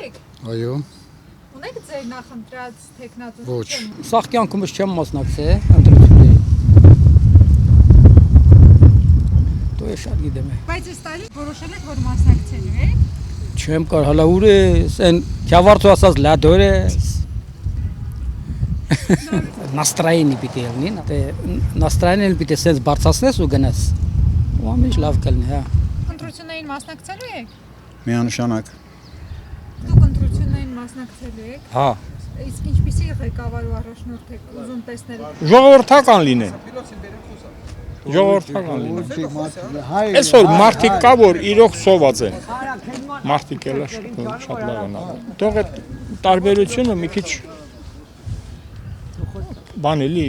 եք։ Այո։ Ունեք ձեր նախընտրած տեխնատուր։ Ոչ։ Սաղ կյանքումս չեմ մասնակցել ընտրությունների։ Դու ես շատ գիտեմ։ Բայց այս տարի որոշել եք, որ մասնակցելու եք։ Չեմ կար հələ ուր է, այն քյավարտու ասած լադոր է։ Настроение պիտի ելնի, դե настроение պիտի sense բարձրացնես ու գնաս։ Ու ամեն լավ կլինի, հա։ Ընտրություններին մասնակցելու եք։ Միանշանակ։ Դուք ընտրություններին մասնակցելու եք։ Հա։ Իսկ ինչպեսի ղեկավար ու առաջնորդ եք ուզում տեսնել։ Ժողովրդական լինեն։ Ժողովրդական լինեն։ Այսօր մարդիկ կա որ իրոք սոված են։ Մարդիկ էլ շատ լավ են։ Թող այդ տարբերությունը մի քիչ բան էլի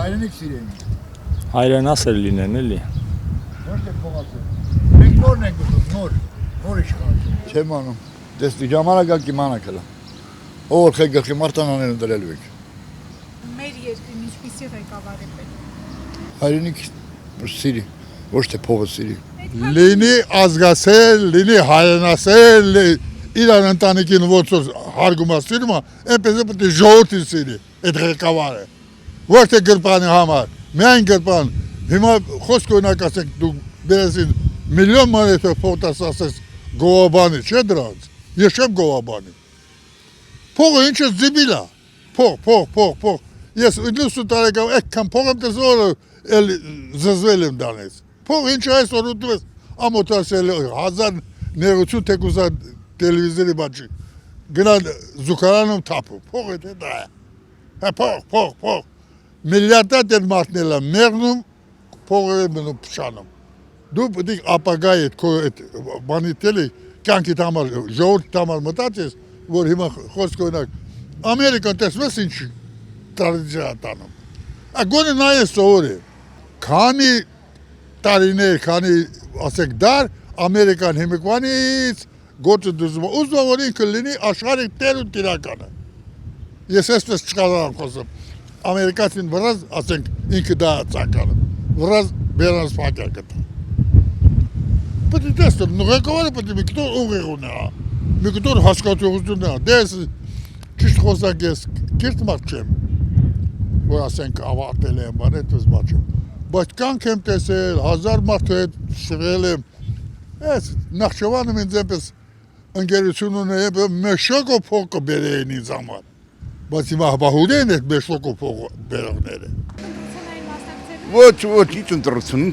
Հայրենիք սիրեն։ հայրենասեր լինեն էլի։ Ոչ թե փողացել։ Մենք նորն ենք ուզում, նոր իշխան։ Չեմ անում։ Դες ժամանակը կիմանա կլա։ Օր խելքի մարտանաները դրելու եք։ Մեր երկրին ինչպեսի ղեկավար է պետք։ Հայրենիք սիրի, ոչ թե փողը սիրի։ Լինի ազգասեր, լինի հայրենասեր, իրան ընտանիքին ոնց որ հարգում է սիրում, այնպես է պետք է ժողովրդին սիրի, այդ ղեկավարը։ Ոչ թե գրպանի համար, միայն գրպան։ Հիմա խոսք օրինակ ասենք դու դերասին միլիոն մանեթը ֆոտոս ասես գովաբանի, չէ դրանց։ Ես չեմ գովաբանի։ Փողը ինչ է զիբիլա։ Փող։ Ես 90 տարեկան այդքան փող եմ տեսել, էլ զզվել եմ դանից։ Փող ինչ է այսօր ուտվես ամոթասել 1000 ներություն թեկուզա տելևիզորի բաճի։ Գնալ զուգարանում թափում։ Փողը դա է։ Հա փող։ Միլիարդատ են մարդնելա մեղնում փողը մնում փշանում։ Դու պետք է ապագայի այդ բանի տելի կյանքի համար ժողովրդի համար մտածես, որ հիմա խոսք օրինակ Ամերիկան տեսնես ինչ տրադիցիա տանում։ Ագոնը նայես սովորի։ Քանի տարիներ, քանի ասեք դար Ամերիկան հիմիկվանից գործը դուզում։ Ուզում որ ինքը լինի աշխարհի տեր ու տիրականը։ Ես այսպես չկարողam խոսեմ։ Ամերիկացին վրազ ասենք ինքը դա ցանկանում։ Վրազ բերանս փակա կտա։ Պետք է տեսնել, ղեկավարը պետք է մի կտոր ուղիղ ունենա։ Մի կտոր հասկացողություն ունենա։ Դες ճիշտ խոսակ ես կիրթ մարդ չեմ, որ ասենք ավարտել եմ, բան այդպես բաց չեմ։ Բայց կանք եմ տեսել, 1000 մարդու հետ շղել եմ։ Այս Նախճեվանում ինձ այնպես ընկերություն ունեի, մեշոկո փող կբերեին ինձ համար։ Բայց հիմա հապահուր են այդ մեշոկո փող բերողները։ Ընտրություններին մասնակցելու Ոչ, ինչ ընտրություն,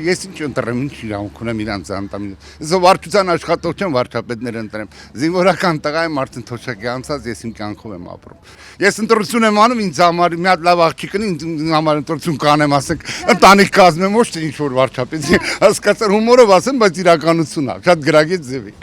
ես ինչ ընտրեմ, ինչ իրավունք ունեմ իրանց անդամին։ Ես վարչության աշխատող չեմ, վարչապետներ ընտրեմ։ Զինվորական տղա եմ, Մարտին Թոշակի անցած, ես իմ կյանքով եմ ապրում։ Ես ընտրություն եմ անում ինձ համար, մի հատ լավ աղջիկ կնի, ինձ համար ընտրություն կանեմ, ասենք, ընտանիք կազմեմ, ոչ թե ինչ որ վարչապետ։ Հասկացար հումորով ասեմ, բայց իրականություն է, շատ գրագետ ձևի։